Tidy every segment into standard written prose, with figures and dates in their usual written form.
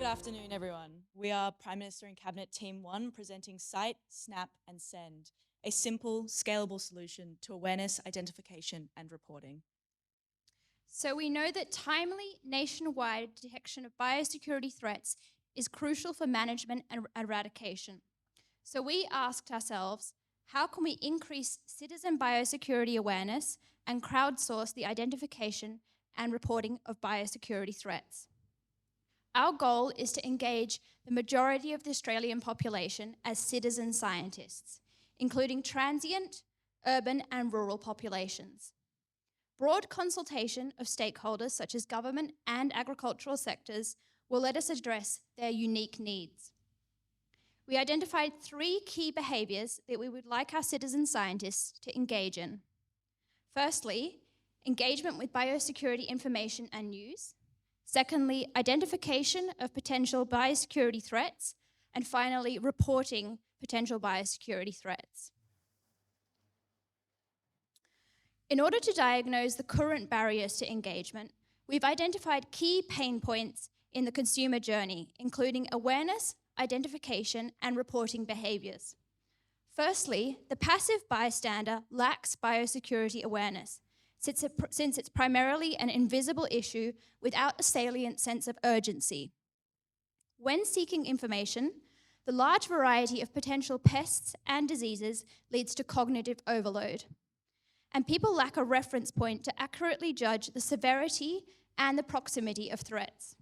Good afternoon, everyone. We are Prime Minister and Cabinet Team 1 presenting Cite, Snap and Send, a simple, scalable solution to awareness, identification and reporting. So we know that timely nationwide detection of biosecurity threats is crucial for management and eradication. So we asked ourselves, how can we increase citizen biosecurity awareness and crowdsource the identification and reporting of biosecurity threats? Our goal is to engage the majority of the Australian population as citizen scientists, including transient, urban and rural populations. Broad consultation of stakeholders such as government and agricultural sectors will let us address their unique needs. We identified 3 key behaviours that we would like our citizen scientists to engage in. Firstly, engagement with biosecurity information and news. Secondly, identification of potential biosecurity threats. And finally, reporting potential biosecurity threats. In order to diagnose the current barriers to engagement, we've identified key pain points in the consumer journey, including awareness, identification, and reporting behaviours. Firstly, the passive bystander lacks biosecurity awareness, since it's primarily an invisible issue without a salient sense of urgency. When seeking information, the large variety of potential pests and diseases leads to cognitive overload, and people lack a reference point to accurately judge the severity and the proximity of threats.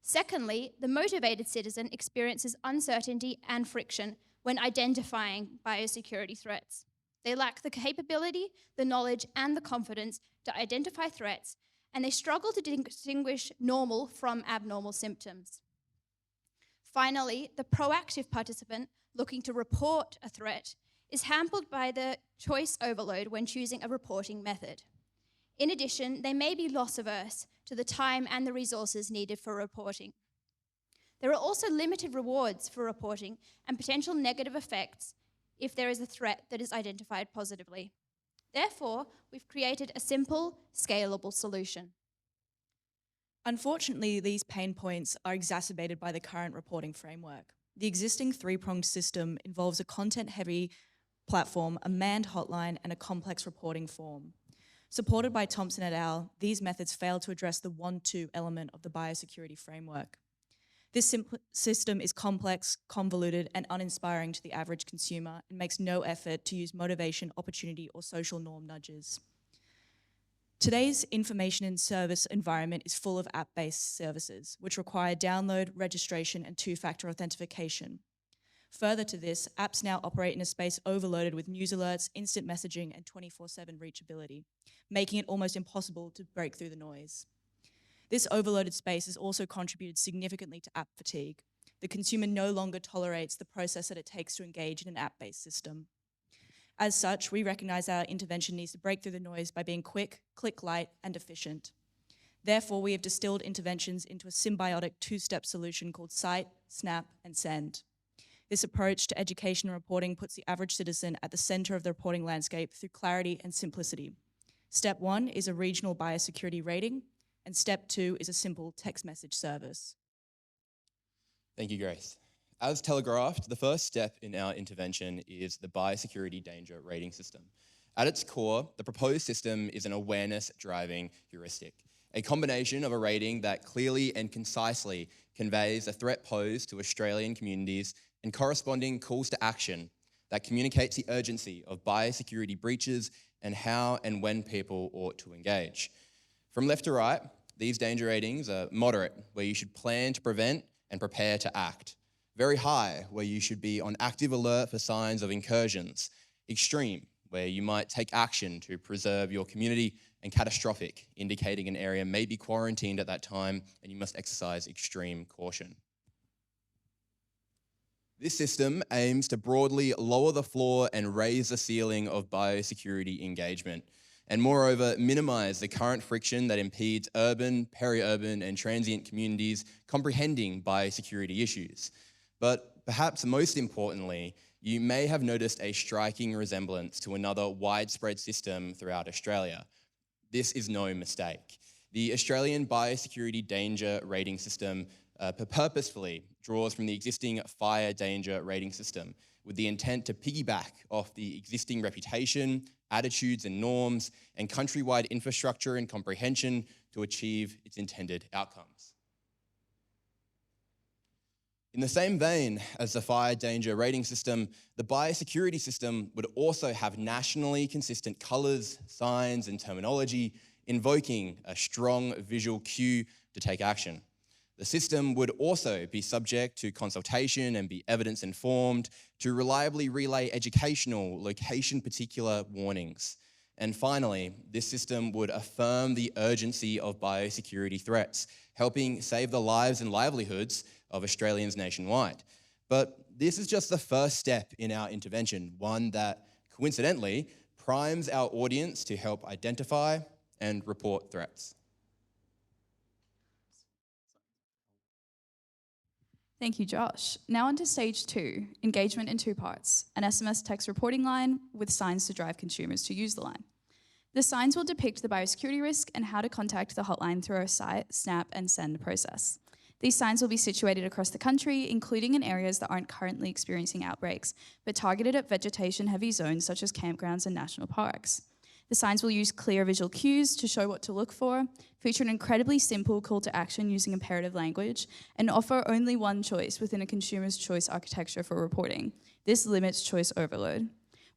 Secondly, the motivated citizen experiences uncertainty and friction when identifying biosecurity threats. They lack the capability, the knowledge, and the confidence to identify threats, and they struggle to distinguish normal from abnormal symptoms. Finally, the proactive participant looking to report a threat is hampered by the choice overload when choosing a reporting method. In addition, they may be loss averse to the time and the resources needed for reporting. There are also limited rewards for reporting and potential negative effects if there is a threat that is identified positively. Therefore, we've created a simple, scalable solution. Unfortunately, these pain points are exacerbated by the current reporting framework. The existing 3-pronged system involves a content-heavy platform, a manned hotline, and a complex reporting form. Supported by Thompson et al., these methods fail to address the 1-2 element of the biosecurity framework. This system is complex, convoluted, and uninspiring to the average consumer and makes no effort to use motivation, opportunity, or social norm nudges. Today's information and service environment is full of app-based services, which require download, registration, and 2-factor authentication. Further to this, apps now operate in a space overloaded with news alerts, instant messaging, and 24/7 reachability, making it almost impossible to break through the noise. This overloaded space has also contributed significantly to app fatigue. The consumer no longer tolerates the process that it takes to engage in an app-based system. As such, we recognise our intervention needs to break through the noise by being quick, click-light, and efficient. Therefore, we have distilled interventions into a symbiotic 2-step solution called Cite, Snap, and Send. This approach to education and reporting puts the average citizen at the centre of the reporting landscape through clarity and simplicity. Step 1 is a regional biosecurity rating, and Step 2 is a simple text message service. Thank you, Grace. As telegraphed, the first step in our intervention is the biosecurity danger rating system. At its core, the proposed system is an awareness-driving heuristic, a combination of a rating that clearly and concisely conveys a threat posed to Australian communities and corresponding calls to action that communicates the urgency of biosecurity breaches and how and when people ought to engage. From left to right, these danger ratings are moderate, where you should plan to prevent and prepare to act. Very high, where you should be on active alert for signs of incursions. Extreme, where you might take action to preserve your community. And catastrophic, indicating an area may be quarantined at that time and you must exercise extreme caution. This system aims to broadly lower the floor and raise the ceiling of biosecurity engagement, and moreover, minimize the current friction that impedes urban, peri-urban, and transient communities comprehending biosecurity issues. But perhaps most importantly, you may have noticed a striking resemblance to another widespread system throughout Australia. This is no mistake. The Australian Biosecurity Danger Rating System purposefully draws from the existing fire danger rating system with the intent to piggyback off the existing reputation, attitudes and norms, and countrywide infrastructure and comprehension to achieve its intended outcomes. In the same vein as the fire danger rating system, the biosecurity system would also have nationally consistent colours, signs, and terminology, invoking a strong visual cue to take action. The system would also be subject to consultation and be evidence-informed to reliably relay educational, location-particular warnings. And finally, this system would affirm the urgency of biosecurity threats, helping save the lives and livelihoods of Australians nationwide. But this is just the first step in our intervention, one that, coincidentally, primes our audience to help identify and report threats. Thank you, Josh. Now on to stage 2, engagement in 2 parts, an SMS text reporting line with signs to drive consumers to use the line. The signs will depict the biosecurity risk and how to contact the hotline through our site, snap, and send process. These signs will be situated across the country, including in areas that aren't currently experiencing outbreaks, but targeted at vegetation-heavy zones such as campgrounds and national parks. The signs will use clear visual cues to show what to look for, feature an incredibly simple call to action using imperative language, and offer only one choice within a consumer's choice architecture for reporting. This limits choice overload.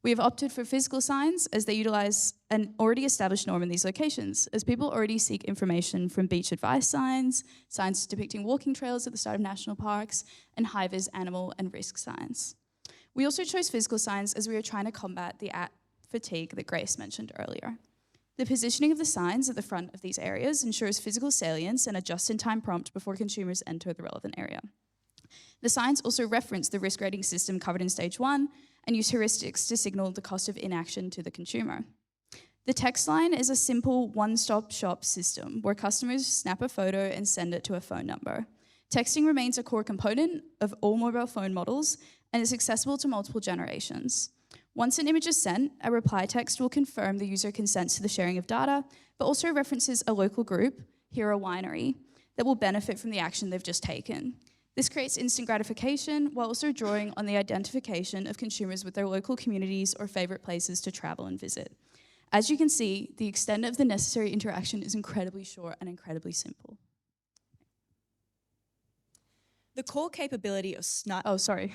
We have opted for physical signs as they utilize an already established norm in these locations, as people already seek information from beach advice signs, signs depicting walking trails at the start of national parks, and high-vis animal and risk signs. We also chose physical signs as we are trying to combat the app fatigue that Grace mentioned earlier. The positioning of the signs at the front of these areas ensures physical salience and a just-in-time prompt before consumers enter the relevant area. The signs also reference the risk rating system covered in stage 1 and use heuristics to signal the cost of inaction to the consumer. The text line is a simple one-stop shop system where customers snap a photo and send it to a phone number. Texting remains a core component of all mobile phone models and is accessible to multiple generations. Once an image is sent, a reply text will confirm the user consents to the sharing of data, but also references a local group, Hero Winery, that will benefit from the action they've just taken. This creates instant gratification while also drawing on the identification of consumers with their local communities or favourite places to travel and visit. As you can see, the extent of the necessary interaction is incredibly short and incredibly simple. The core capability of Oh, sorry.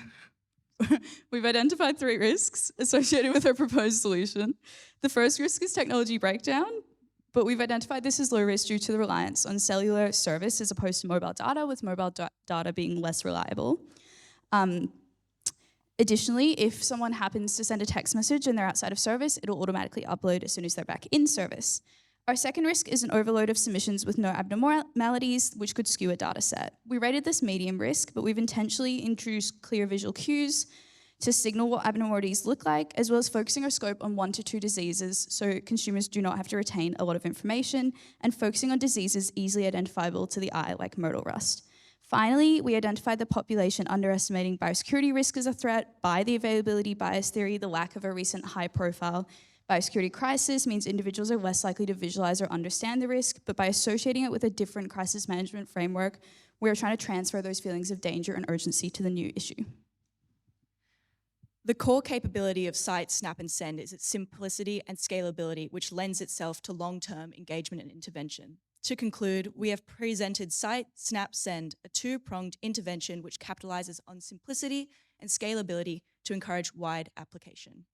We've identified 3 risks associated with our proposed solution. The first risk is technology breakdown, but we've identified this as low risk due to the reliance on cellular service as opposed to mobile data, with mobile data being less reliable. Additionally, if someone happens to send a text message and they're outside of service, it'll automatically upload as soon as they're back in service. Our second risk is an overload of submissions with no abnormalities, which could skew a data set. We rated this medium risk, but we've intentionally introduced clear visual cues to signal what abnormalities look like, as well as focusing our scope on 1 to 2 diseases so consumers do not have to retain a lot of information, and focusing on diseases easily identifiable to the eye, like myrtle rust. Finally, we identified the population underestimating biosecurity risk as a threat by the availability bias theory. The lack of a recent high-profile biosecurity crisis means individuals are less likely to visualize or understand the risk, but by associating it with a different crisis management framework, we are trying to transfer those feelings of danger and urgency to the new issue. The core capability of Site, Snap and Send is its simplicity and scalability, which lends itself to long-term engagement and intervention. To conclude, we have presented Site, Snap, Send, a 2-pronged intervention which capitalises on simplicity and scalability to encourage wide application.